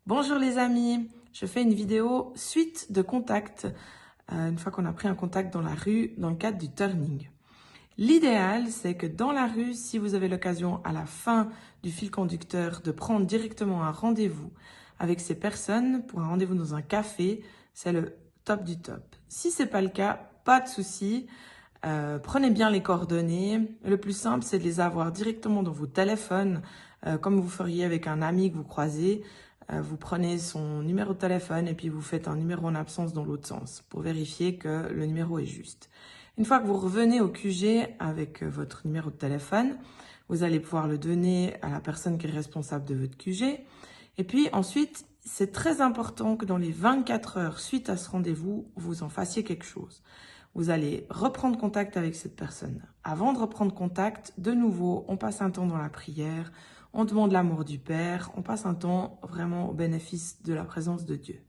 Bonjour les amis, je fais une vidéo suite de contact, une fois qu'on a pris un contact dans la rue dans le cadre du turning. L'idéal, c'est que dans la rue, si vous avez l'occasion à la fin du fil conducteur de prendre directement un rendez-vous avec ces personnes pour un rendez-vous dans un café, c'est le top du top. Si c'est pas le cas, pas de souci. Prenez bien les coordonnées. Le plus simple, c'est de les avoir directement dans vos téléphones, comme vous feriez avec un ami que vous croisez. Vous prenez son numéro de téléphone et puis vous faites un numéro en absence dans l'autre sens pour vérifier que le numéro est juste. Une fois que vous revenez au QG avec votre numéro de téléphone, vous allez pouvoir le donner à la personne qui est responsable de votre QG. Et puis ensuite, c'est très important que dans les 24 heures suite à ce rendez-vous, vous en fassiez quelque chose. Vous allez reprendre contact avec cette personne. Avant de reprendre contact, de nouveau, on passe un temps dans la prière, on demande l'amour du Père, on passe un temps vraiment au bénéfice de la présence de Dieu.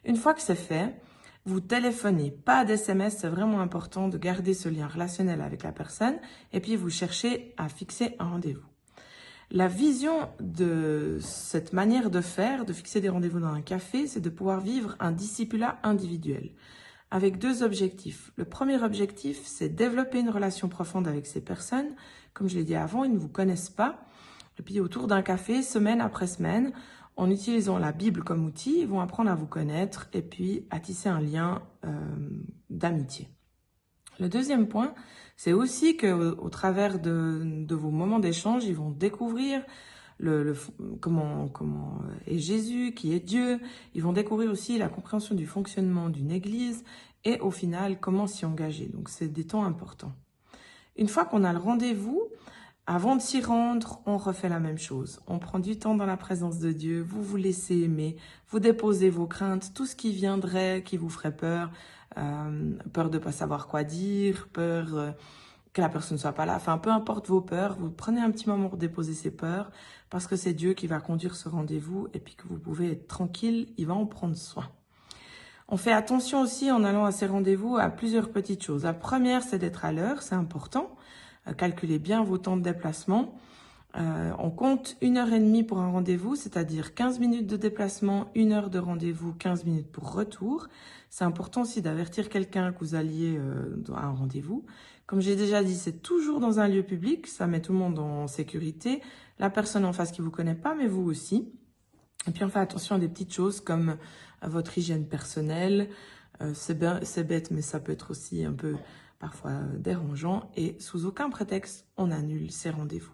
Une fois que c'est fait, vous téléphonez, pas d'SMS, c'est vraiment important de garder ce lien relationnel avec la personne et puis vous cherchez à fixer un rendez-vous. La vision de cette manière de faire, de fixer des rendez-vous dans un café, c'est de pouvoir vivre un discipulat individuel avec deux objectifs. Le premier objectif, c'est développer une relation profonde avec ces personnes. Comme je l'ai dit avant, ils ne vous connaissent pas. Et puis autour d'un café, semaine après semaine, en utilisant la Bible comme outil, ils vont apprendre à vous connaître et puis à tisser un lien d'amitié. Le deuxième point, c'est aussi qu'au travers de vos moments d'échange, ils vont découvrir comment est Jésus, qui est Dieu. Ils vont découvrir aussi la compréhension du fonctionnement d'une église et au final, comment s'y engager. Donc, c'est des temps importants. Une fois qu'on a le rendez-vous, avant de s'y rendre, on refait la même chose. On prend du temps dans la présence de Dieu, vous vous laissez aimer, vous déposez vos craintes, tout ce qui viendrait, qui vous ferait peur, peur de ne pas savoir quoi dire, peur que la personne ne soit pas là, enfin peu importe vos peurs, vous prenez un petit moment pour déposer ces peurs, parce que c'est Dieu qui va conduire ce rendez-vous et puis que vous pouvez être tranquille, il va en prendre soin. On fait attention aussi en allant à ces rendez-vous à plusieurs petites choses. La première, c'est d'être à l'heure, c'est important. Calculez bien vos temps de déplacement. On compte 1h30 pour un rendez-vous, c'est-à-dire 15 minutes de déplacement, 1 heure de rendez-vous, 15 minutes pour retour. C'est important aussi d'avertir quelqu'un que vous alliez à un rendez-vous. Comme j'ai déjà dit, c'est toujours dans un lieu public, ça met tout le monde en sécurité. La personne en face qui ne vous connaît pas, mais vous aussi. Et puis on fait attention à des petites choses comme votre hygiène personnelle. C'est bête, mais ça peut être aussi un peu parfois dérangeant. Et sous aucun prétexte, on annule ces rendez-vous.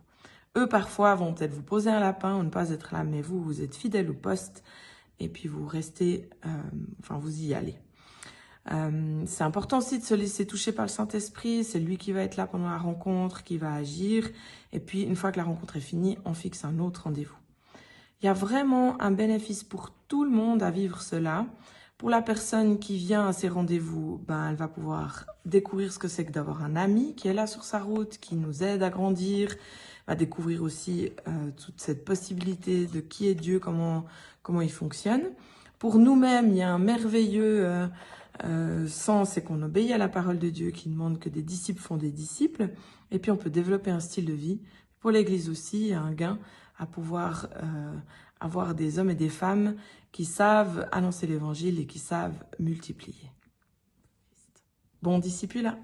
Eux, parfois, vont peut-être vous poser un lapin ou ne pas être là, mais vous, vous êtes fidèle au poste et puis vous restez, vous y allez. C'est important aussi de se laisser toucher par le Saint-Esprit. C'est lui qui va être là pendant la rencontre, qui va agir. Et puis, une fois que la rencontre est finie, on fixe un autre rendez-vous. Il y a vraiment un bénéfice pour tout le monde à vivre cela. Pour la personne qui vient à ces rendez-vous, elle va pouvoir découvrir ce que c'est que d'avoir un ami qui est là sur sa route, qui nous aide à grandir, va découvrir aussi toute cette possibilité de qui est Dieu, comment il fonctionne. Pour nous-mêmes, il y a un merveilleux sens, c'est qu'on obéit à la parole de Dieu qui demande que des disciples font des disciples. Et puis on peut développer un style de vie. Pour l'Église aussi, il y a un gain à pouvoir avoir des hommes et des femmes qui savent annoncer l'Évangile et qui savent multiplier. Bon discipulat.